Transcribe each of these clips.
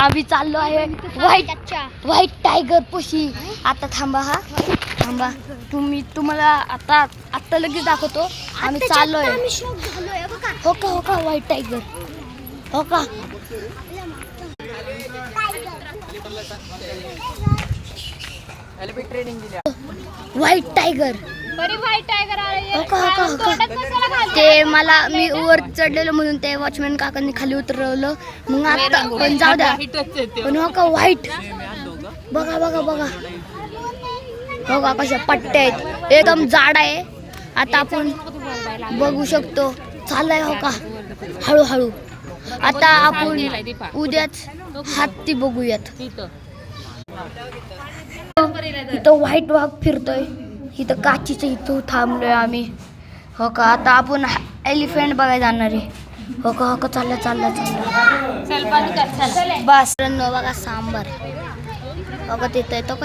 आम्ही चाललो आहे व्हाईट टायगर पशी. आता थांबा तुम्हाला आता लगेच दाखवतो. आम्ही चाललोय. हो का व्हाईट टायगर. हो का व्हाईट टायगर. ते मी वर चढलेलो म्हणून ते वॉचमॅन काकांनी खाली उतरवलं. मग आता पण जाऊ द्या. पण हो का व्हाईट. बघा हो का कशा पट्ट्या आहेत. एकदम जाड आहे. आता आपण बघू शकतो. चाललाय हो का हळूहळू. आता आपण उद्याच हत्ती बघूयात. इथं व्हाईट वाघ फिरतोय. इथं काचीचं इथं थांबलोय आम्ही. हो का आता आपण एलिफंट बघायला जाणार आहे. हो का चालला बस. बघा सांबार. हो का तिथं तो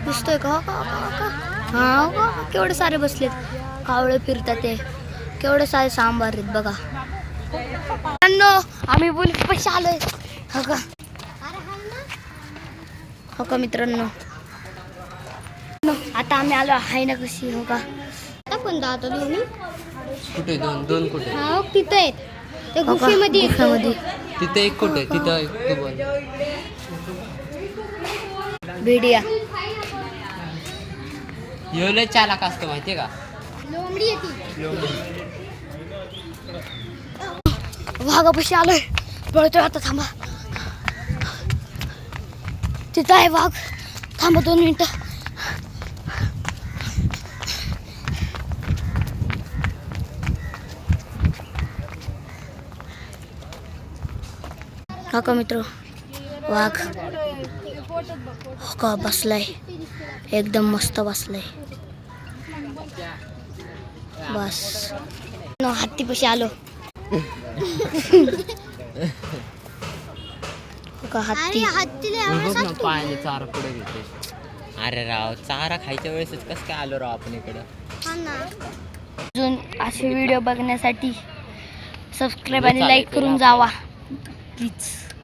दिसतोय का. हो का केवढे सारे बसलेत. कावळे फिरतात ते. केवढे सारे सांबार आहेत बघा. आम्ही बुलेट पैसे आलोय. हो का मित्रांनो आता आम्ही आलो आहे ना कशी. हो का पण दादा दोन्ही कुठे दोन कुठे. हा तिथे आहेत त्या गुफेमध्ये. तिथे एक कुठे. तिथं एक बोल. भेडिया येवले चालक असतो माहितीये का. लोमडी येते. वाघापाशी आलोय. पळतोय आता. थांबा तिथं आहे वाघ. थांबा 2 मिनिटं. का मित्र वाघ हो का बसलाय. एकदम मस्त बसलाय. बस हत्तीपाशी आलो. का हत्ती पायाने चारा पुढे घेते. अरे राव चारा खायच्या वेळेसच कसं काय आलो राव आपण इकडं. अजून असे व्हिडिओ बघण्यासाठी सबस्क्राईब आणि लाईक करून जावा प्लीज.